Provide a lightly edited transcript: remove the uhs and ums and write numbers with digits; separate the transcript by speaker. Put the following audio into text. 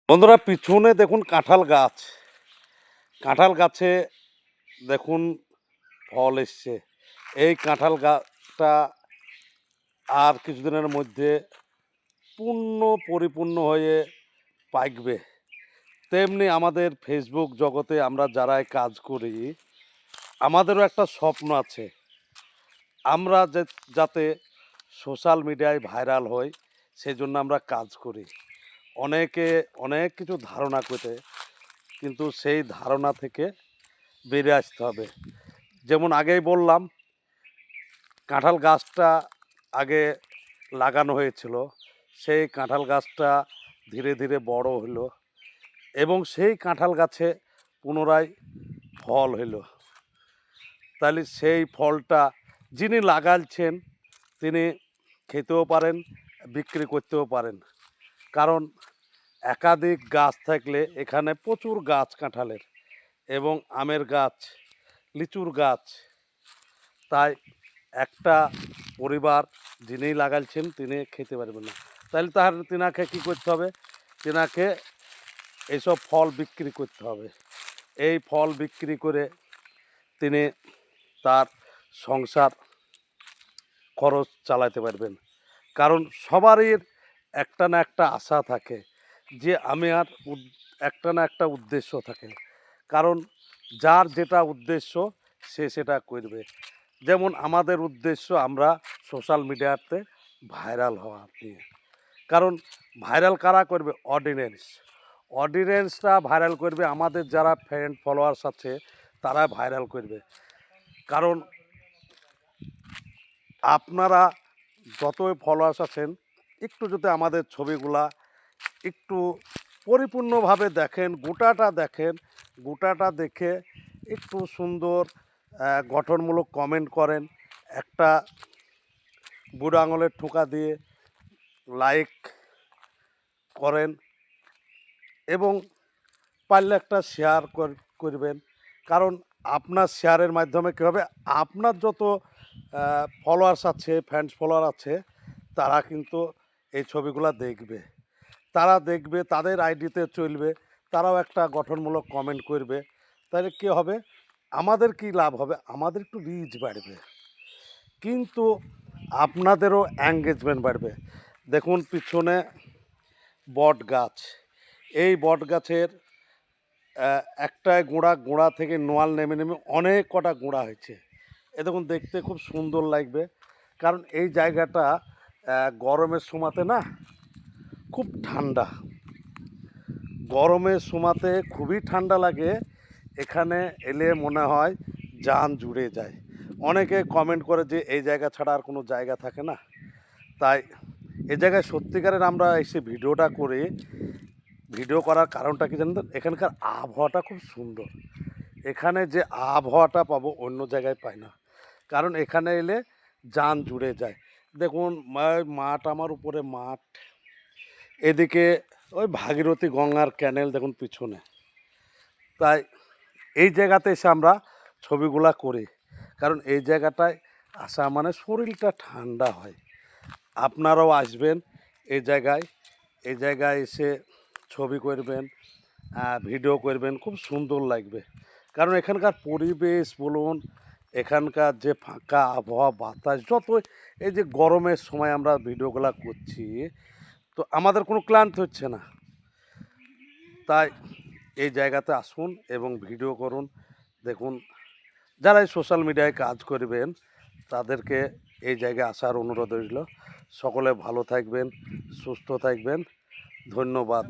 Speaker 1: বন্ধুরা পিছনে দেখুন কাঁঠাল গাছ। কাঁঠাল গাছে দেখুন ফল এসছে। এই কাঁঠাল গাছটা আর কিছুদিনের মধ্যে পরিপূর্ণ হয়ে পাকবে। তেমনি আমাদের ফেসবুক জগতে আমরা যারাই কাজ করি, আমাদেরও একটা স্বপ্ন আছে। আমরা যাতে সোশ্যাল মিডিয়ায় ভাইরাল হই, সেজন্য আমরা কাজ করি। অনেকে অনেক কিছু ধারণা করে, কিন্তু সেই ধারণা থেকে বেরিয়ে আসতে হবে। যেমন আগেই বললাম, কাঁঠাল গাছটা আগে লাগানো হয়েছিল, সেই কাঁঠাল গাছটা ধীরে ধীরে বড় হলো এবং সেই কাঁঠাল গাছে পুনরায় ফল হলো। তাহলে সেই ফলটা যিনি লাগাচ্ছেন তিনি খেতেও পারেন, বিক্রি করতেও পারেন। কারণ একাধিক গাছ থাকলে এখানে প্রচুর গাছ কাঁঠালের এবং আমের গাছ, লিচুর গাছ, তাই একটা পরিবার যিনি লাগাচ্ছেন তিনি খেতে পারবেন না। তাহলে তিনাকে কী করতে হবে? তিনাকে এইসব ফল বিক্রি করতে হবে। এই ফল বিক্রি করে তিনি তার সংসার খরচ চালাতে পারবেন। কারণ সবারই একটা না একটা আশা থাকে যে আমি আর একটা না একটা উদ্দেশ্য থাকে। কারণ যার যেটা উদ্দেশ্য সে সেটা করবে। যেমন আমাদের উদ্দেশ্য আমরা সোশ্যাল মিডিয়াতে ভাইরাল হওয়া নিয়ে। কারণ ভাইরাল কারা করবে? অডিয়েন্সরা ভাইরাল করবে, আমাদের যারা ফ্রেন্ড ফলোয়ার্স আছে তারা ভাইরাল করবে। কারণ আপনারা যতই ফলোয়ার্স আছেন, একটু যদি আমাদের ছবিগুলা একটু পরিপূর্ণভাবে দেখেন, গোটাটা দেখে একটু সুন্দর গঠনমূলক কমেন্ট করেন, একটা বুড়ো আঙুলের ঠোকা দিয়ে লাইক করেন এবং পারলে একটা শেয়ার করবেন। কারণ আপনার শেয়ারের মাধ্যমে কী হবে? আপনার যত ফলোয়ার্স আছে, ফ্যান্স ফলোয়ার আছে, তারা কিন্তু এই ছবিগুলো দেখবে। তারা দেখবে, তাদের আইডিতে চলবে, তারাও একটা গঠনমূলক কমেন্ট করবে। তাহলে কী হবে? আমাদের কি লাভ হবে? আমাদের একটু রিচ বাড়বে, কিন্তু আপনাদেরও এঙ্গেজমেন্ট বাড়বে। দেখুন পিছনে বট গাছ। এই বট গাছের একটাই গোড়া থেকে নোয়াল নেমে অনেক কটা গোড়া হয়েছে। এ দেখুন দেখতে খুব সুন্দর লাগবে। কারণ এই জায়গাটা গরমের সময়তে না খুব ঠান্ডা, গরমের সময়তে খুবই ঠান্ডা লাগে। এখানে এলে মনে হয় জান জুড়ে যায়। অনেকে কমেন্ট করে যে এই জায়গা ছাড়া আর কোনো জায়গা থাকে না। তাই এই জায়গায় সত্যিকারের আমরা এসে ভিডিওটা করি। ভিডিও করার কারণটা কি জানেন তো? এখানকার আবহাওয়াটা খুব সুন্দর। এখানে যে আবহাওয়াটা পাবো অন্য জায়গায় পাই না। কারণ এখানে এলে জান জুড়ে যায়। দেখুন মাঠ, আমার উপরে মাঠ, এদিকে ওই ভাগীরথী গঙ্গার ক্যানেল দেখুন পিছনে। তাই এই জায়গাতে এসে আমরা ছবিগুলা করি। কারণ এই জায়গাটায় আসা মানে শরীরটা ঠান্ডা হয়। আপনারাও আসবেন এই জায়গায় এসে ছবি করবেন, ভিডিও করবেন, খুব সুন্দর লাগবে। কারণ এখানকার পরিবেশ বলুন, এখানকার যে ফাঁকা আবহাওয়া, বাতাস, যতই এই যে গরমের সময় আমরা ভিডিওগুলো করছি, তো আমাদের কোনো ক্লান্তি হচ্ছে না। তাই এই জায়গাতে আসুন এবং ভিডিও করুন। দেখুন যারা এই সোশ্যাল মিডিয়ায় কাজ করবেন তাদেরকে এই জায়গায় আসার অনুরোধ রইল। সকলে ভালো থাকবেন, সুস্থ থাকবেন। ধন্যবাদ।